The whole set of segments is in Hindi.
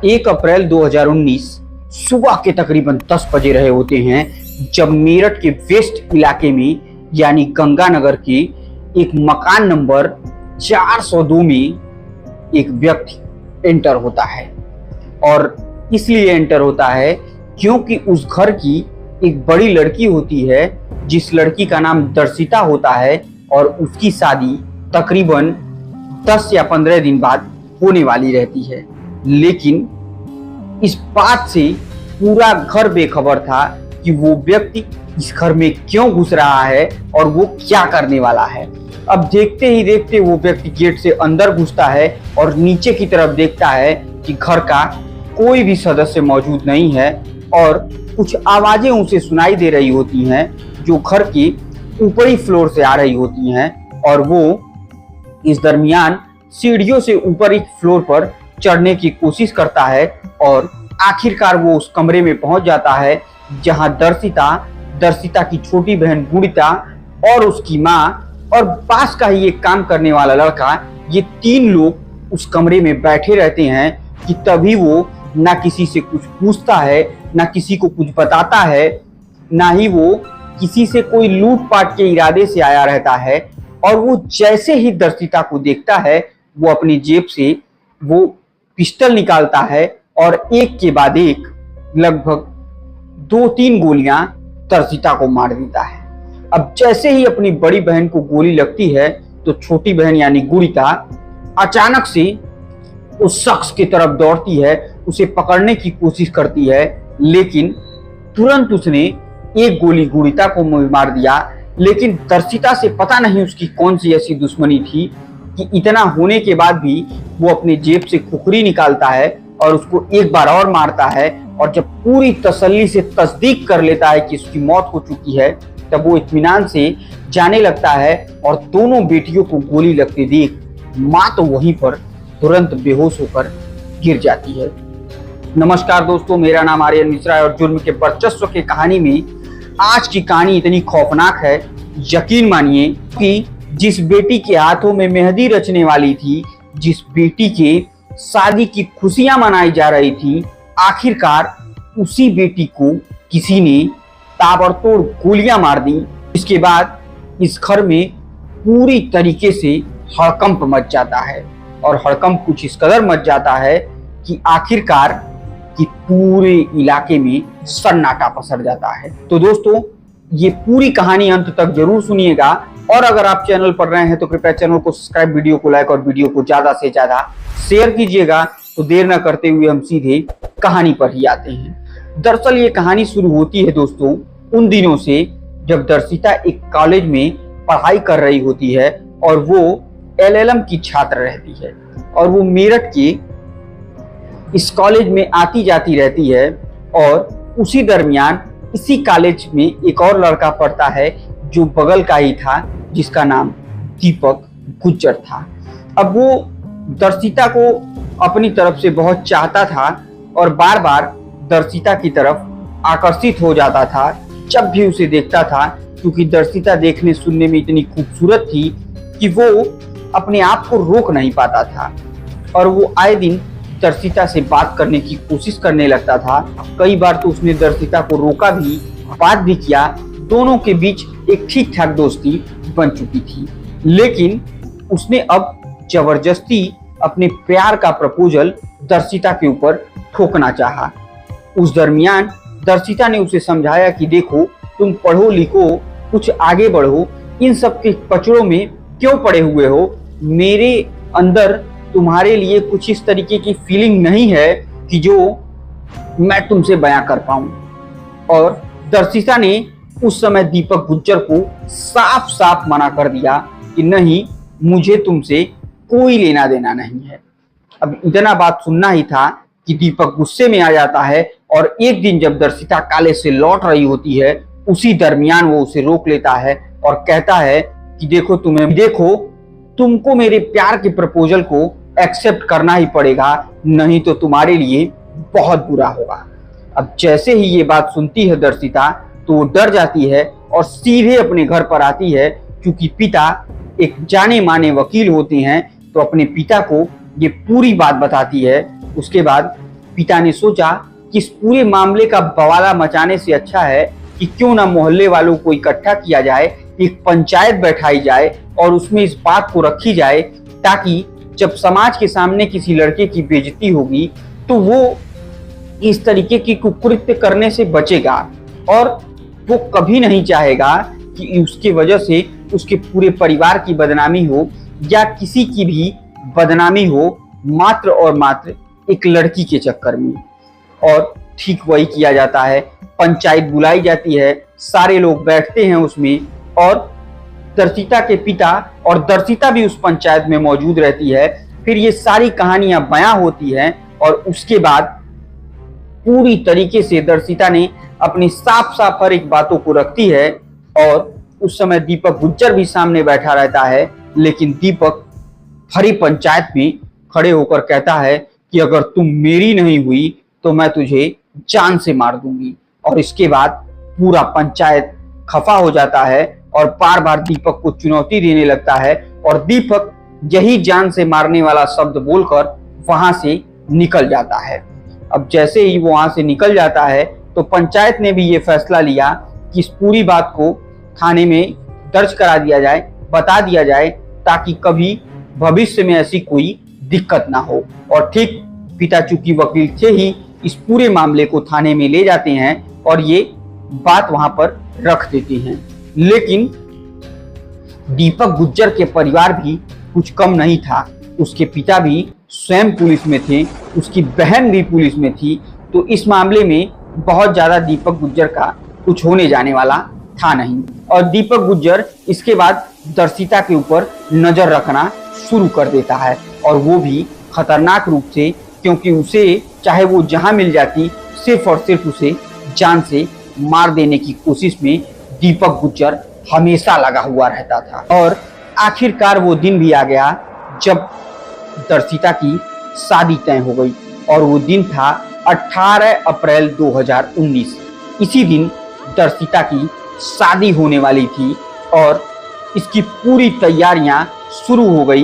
1 अप्रैल 2019 सुबह के तकरीबन 10 बजे रहे होते हैं जब मेरठ के वेस्ट इलाके में यानी गंगानगर के एक मकान नंबर 402 में एक व्यक्ति एंटर होता है। और इसलिए एंटर होता है क्योंकि उस घर की एक बड़ी लड़की होती है जिस लड़की का नाम दर्शिता होता है और उसकी शादी तकरीबन 10 या 15 दिन बाद होने वाली रहती है। लेकिन इस बात से पूरा घर बेखबर था कि वो व्यक्ति इस घर में क्यों घुस रहा है और वो क्या करने वाला है। अब देखते ही देखते वो व्यक्ति गेट से अंदर घुसता है और नीचे की तरफ देखता है कि घर का कोई भी सदस्य मौजूद नहीं है और कुछ आवाजें उसे सुनाई दे रही होती हैं जो घर के ऊपरी फ्लोर से आ रही होती हैं। और वो इस दरमियान सीढ़ियों से ऊपरी फ्लोर पर चढ़ने की कोशिश करता है और आखिरकार वो उस कमरे में पहुंच जाता है जहां दर्शिता की छोटी बहन गुड़िता और उसकी माँ और पास का ही एक काम करने वाला लड़का, ये 3 लोग उस कमरे में बैठे रहते हैं कि तभी वो ना किसी से कुछ पूछता है, ना किसी को कुछ बताता है, ना ही वो किसी से कोई लूटपाट के इरादे से आया रहता है। और वो जैसे ही दर्शिता को देखता है वो अपनी जेब से वो पिस्टल निकालता है और एक के बाद एक लगभग 2-3 गोलियां दर्शिता को मार देता है। अब जैसे ही अपनी बड़ी बहन को गोली लगती है तो छोटी बहन यानी गुड़िता अचानक से उस शख्स की तरफ दौड़ती है, उसे पकड़ने की कोशिश करती है, लेकिन तुरंत उसने एक गोली गुड़िता को मार दिया। लेकिन दर्शिता से पता नहीं उसकी कौन सी ऐसी दुश्मनी थी कि इतना होने के बाद भी वो अपने जेब से खुखरी निकालता है और उसको एक बार और मारता है। और जब पूरी तसल्ली से तस्दीक कर लेता है कि उसकी मौत हो चुकी है तब वो इत्मीनान से जाने लगता है और दोनों बेटियों को गोली लगते देख माँ तो वहीं पर तुरंत बेहोश होकर गिर जाती है। नमस्कार दोस्तों, मेरा नाम आर्यन मिश्रा है और जुर्म के वर्चस्व की कहानी में आज की कहानी इतनी खौफनाक है, यकीन मानिए कि जिस बेटी के हाथों में मेहंदी रचने वाली थी, जिस बेटी के शादी की खुशियां मनाई जा रही थी, आखिरकार उसी बेटी को किसी ने ताबड़तोड़ गोलियां मार दी। इसके बाद इस घर में पूरी तरीके से हड़कंप मच जाता है और हड़कंप कुछ इस कदर मच जाता है कि आखिरकार कि पूरे इलाके में सन्नाटा पसर जाता है। तो दोस्तों, ये पूरी कहानी अंत तक जरूर सुनिएगा और अगर आप चैनल पर नए हैं तो कृपया चैनल को सब्सक्राइब, वीडियो को लाइक और वीडियो को ज्यादा से ज्यादा शेयर कीजिएगा। तो देर न करते हुए हम सीधे कहानी पर ही आते हैं। दरअसल ये कहानी शुरू होती है दोस्तों उन दिनों से जब दर्शिता एक कॉलेज में पढ़ाई कर रही होती है और वो LLM की छात्र रहती है और वो मेरठ के इस कॉलेज में आती जाती रहती है। और उसी दरमियान इसी कॉलेज में एक और लड़का पढ़ता है जो बगल का ही था, जिसका नाम दीपक गुज्जर था। अब वो दर्शिता को अपनी तरफ से बहुत चाहता था और बार बार दर्शिता की तरफ आकर्षित हो जाता था जब भी उसे देखता था, क्योंकि दर्शिता देखने सुनने में इतनी खूबसूरत थी कि वो अपने आप को रोक नहीं पाता था। और वो आए दिन दर्शिता से बात करने की कोशिश करने लगता था। कई बार तो उसने दर्शिता को रोका भी, बात भी किया, दोनों के बीच एक ठीक ठाक दोस्ती बन चुकी थी। लेकिन उसने अब जबरदस्ती अपने प्यार का प्रपोजल दर्शिता के ऊपर ठोकना चाहा। उस दरमियान दर्शिता ने उसे समझाया कि देखो, तुम पढ़ो लिखो, कुछ आगे बढ़ो, इन सब के कचड़ों में क्यों पड़े हुए हो। मेरे अंदर तुम्हारे लिए कुछ इस तरीके की फीलिंग नहीं है कि जो मैं तुमसे बयां कर पाऊं। और दर्शिता ने उस समय दीपक गुज्जर को साफ साफ मना कर दिया कि नहीं, मुझे तुमसे कोई लेना देना नहीं है। अब इतना बात सुनना ही था कि दीपक गुस्से में आ जाता है और एक दिन जब दर्शिता कॉलेज से लौट रही होती है उसी दरमियान वो उसे रोक लेता है और कहता है कि देखो, तुमको मेरे प्यार के प्रपोजल को एक्सेप्ट करना ही पड़ेगा, नहीं तो तुम्हारे लिए बहुत बुरा होगा। अब जैसे ही ये बात सुनती है दर्शिता तो वो डर जाती है और सीधे अपने घर पर आती है, क्योंकि पिता एक जाने माने वकील होते हैं तो अपने पिता को ये पूरी बात बताती है। उसके बाद पिता ने सोचा कि इस पूरे मामले का बवाला मचाने से अच्छा है कि क्यों ना मोहल्ले वालों को इकट्ठा किया जाए, एक पंचायत बैठाई जाए और उसमें इस बात को रखी जाए ताकि जब समाज के सामने किसी लड़के की बेइज्जती होगी तो वो इस तरीके की कुकृत्य करने से बचेगा और वो कभी नहीं चाहेगा कि उसकी वजह से उसके पूरे परिवार की बदनामी हो या किसी की भी बदनामी हो, मात्र और मात्र एक लड़की के चक्कर में। और ठीक वही किया जाता है। पंचायत बुलाई जाती है, सारे लोग बैठते हैं उसमें और दर्शिता के पिता और दर्शिता भी उस पंचायत में मौजूद रहती है। फिर ये सारी कहानियां बयां होती हैं और उसके बाद पूरी तरीके से दर्शिता ने अपनी साफ साफ हर एक बातों को रखती है। और उस समय दीपक गुज्जर भी सामने बैठा रहता है, लेकिन दीपक हरी पंचायत में खड़े होकर कहता है कि अगर तुम मेरी नहीं हुई तो मैं तुझे जान से मार दूंगी। और इसके बाद पूरा पंचायत खफा हो जाता है और बार बार दीपक को चुनौती देने लगता है और दीपक यही जान से मारने वाला शब्द बोलकर वहां से निकल जाता है। अब जैसे ही वो वहां से निकल जाता है तो पंचायत ने भी ये फैसला लिया कि इस पूरी बात को थाने में दर्ज करा दिया जाए, बता दिया जाए, ताकि कभी भविष्य में ऐसी कोई दिक्कत ना हो। और ठीक पिता चूंकि वकील थे ही इस पूरे मामले को थाने में ले जाते हैं और ये बात वहां पर रख देते हैं। लेकिन दीपक गुज्जर के परिवार भी कुछ कम नहीं था। उसके पिता भी स्वयं पुलिस में थे, उसकी बहन भी पुलिस में थी। तो इस मामले में बहुत ज्यादा दीपक गुज्जर का कुछ होने जाने वाला था नहीं। और दीपक गुज्जर इसके बाद दर्शिता के ऊपर नजर रखना शुरू कर देता है और वो भी खतरनाक रूप से, क्योंकि उसे चाहे वो जहां मिल जाती सिर्फ और सिर्फ उसे जान से मार देने की कोशिश में दीपक गुज्जर हमेशा लगा हुआ रहता था। और आखिरकार वो दिन भी आ गया जब दर्शिता की शादी तय हो गई और वो दिन था 18 अप्रैल 2019। इसी दिन दर्शिता की शादी होने वाली थी और इसकी पूरी तैयारियां शुरू हो गई।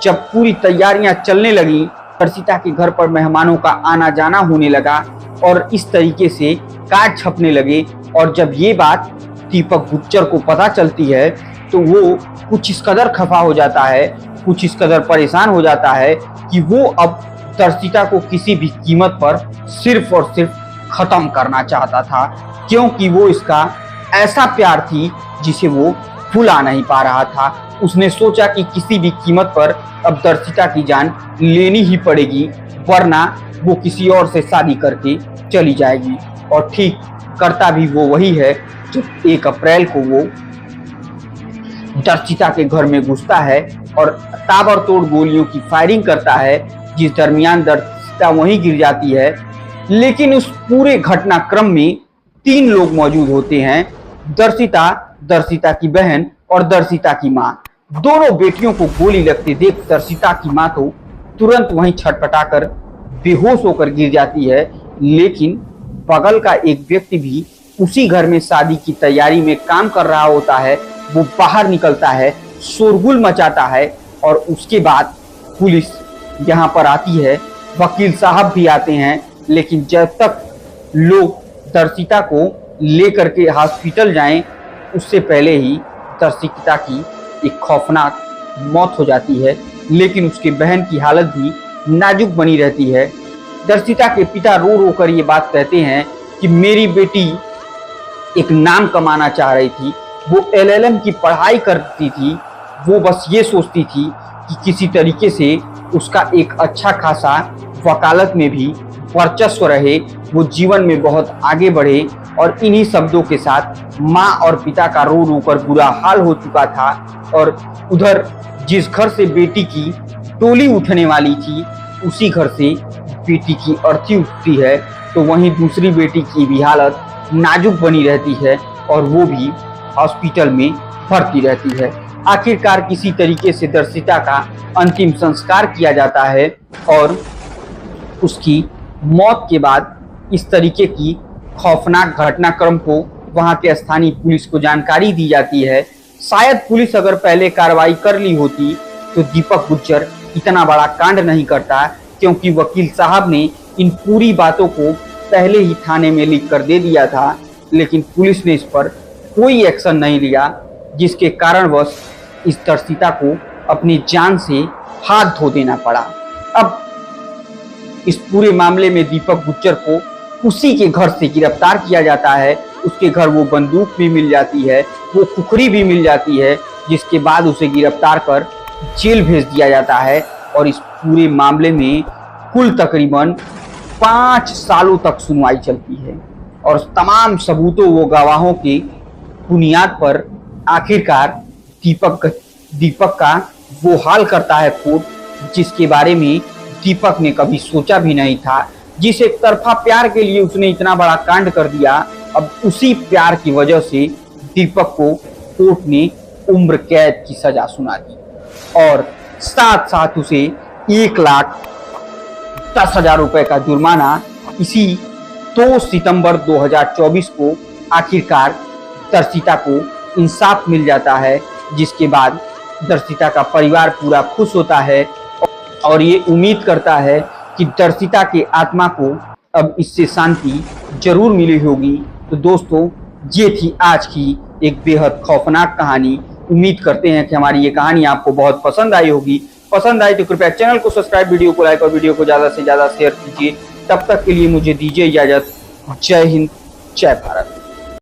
जब पूरी तैयारियां चलने लगी, दर्शिता के घर पर मेहमानों का आना जाना होने लगा और इस तरीके से कार्ड छपने लगे। और जब ये बात दीपक गुज्जर को पता चलती है तो वो कुछ इस कदर खफा हो जाता है, कुछ इस कदर परेशान हो जाता है कि वो अब दर्शिता को किसी भी कीमत पर सिर्फ और सिर्फ खत्म करना चाहता था, क्योंकि वो इसका ऐसा प्यार थी जिसे वो भुला नहीं पा रहा था। उसने सोचा कि किसी भी कीमत पर अब दर्शिता की जान लेनी ही पड़ेगी, वरना वो किसी और से शादी करके चली जाएगी। और ठीक करता भी वो वही है। जब 1 अप्रैल को वो दर्शिता के घर में घुसता है और ताबड़तोड़ गोलियों की फायरिंग करता है, जिस दरमियान दर्शिता वहीं गिर जाती है। लेकिन उस पूरे घटनाक्रम में 3 लोग मौजूद होते हैं, दर्शिता, दर्शिता की बहन और दर्शिता की माँ। दोनों बेटियों को गोली लगते देख दर्शिता की माँ तो तुरंत वहीं छटपटाकर बेहोश होकर गिर जाती है। लेकिन बगल का एक व्यक्ति भी उसी घर में शादी की तैयारी में काम कर रहा होता है। वो बाहर निकलता है, शोरगुल मचाता है और उसके बाद पुलिस यहाँ पर आती है, वकील साहब भी आते हैं। लेकिन जब तक लोग दर्शिता को लेकर के हॉस्पिटल जाएं, उससे पहले ही दर्शिता की एक खौफनाक मौत हो जाती है। लेकिन उसके बहन की हालत भी नाजुक बनी रहती है। दर्शिता के पिता रो रो कर ये बात कहते हैं कि मेरी बेटी एक नाम कमाना चाह रही थी, वो LLM की पढ़ाई करती थी, वो बस ये सोचती थी कि किसी तरीके से उसका एक अच्छा खासा वकालत में भी वर्चस्व रहे, वो जीवन में बहुत आगे बढ़े। और इन्हीं शब्दों के साथ माँ और पिता का रो रो कर बुरा हाल हो चुका था। और उधर जिस घर से बेटी की टोली उठने वाली थी, उसी घर से बेटी की अर्थी उठती है, तो वहीं दूसरी बेटी की भी हालत नाजुक बनी रहती है और वो भी हॉस्पिटल में भर्ती रहती है। आखिरकार किसी तरीके से दर्शिता का अंतिम संस्कार किया जाता है और उसकी मौत के बाद इस तरीके की खौफनाक घटनाक्रम को वहां के स्थानीय पुलिस को जानकारी दी जाती है। शायद पुलिस अगर पहले कार्रवाई कर ली होती तो दीपक गुज्जर इतना बड़ा कांड नहीं करता, क्योंकि वकील साहब ने इन पूरी बातों को पहले ही थाने में लिख कर दे दिया था, लेकिन पुलिस ने इस पर कोई एक्शन नहीं लिया, जिसके कारणवश इस दर्शिता को अपनी जान से हाथ धो देना पड़ा। अब इस पूरे मामले में दीपक गुज्जर को उसी के घर से गिरफ्तार किया जाता है। उसके घर वो बंदूक भी मिल जाती है, वो खुखरी भी मिल जाती है, जिसके बाद उसे गिरफ्तार कर जेल भेज दिया जाता है। और इस पूरे मामले में कुल तकरीबन 5 सालों तक सुनवाई चलती है और तमाम सबूतों व गवाहों की बुनियाद पर आखिरकार दीपक का वो हाल करता है कोर्ट, जिसके बारे में दीपक ने कभी सोचा भी नहीं था। जिस एक तरफा प्यार के लिए उसने इतना बड़ा कांड कर दिया, अब उसी प्यार की वजह से दीपक को कोर्ट ने उम्र कैद की सजा सुना दी और साथ साथ उसे 1,10,000 रुपए का जुर्माना इसी 2 सितंबर 2024 को आखिरकार दर्शिता को इंसाफ मिल जाता है, जिसके बाद दर्शिता का परिवार पूरा खुश होता है और ये उम्मीद करता है कि दर्शिता के आत्मा को अब इससे शांति जरूर मिली होगी। तो दोस्तों, ये थी आज की एक बेहद खौफनाक कहानी। उम्मीद करते हैं कि हमारी ये कहानी आपको बहुत पसंद आई होगी। पसंद आई तो कृपया चैनल को सब्सक्राइब, वीडियो को लाइक और वीडियो को ज़्यादा से ज़्यादा शेयर कीजिए। तब तक के लिए मुझे दीजिए इजाज़त। जय हिंद, जय भारत।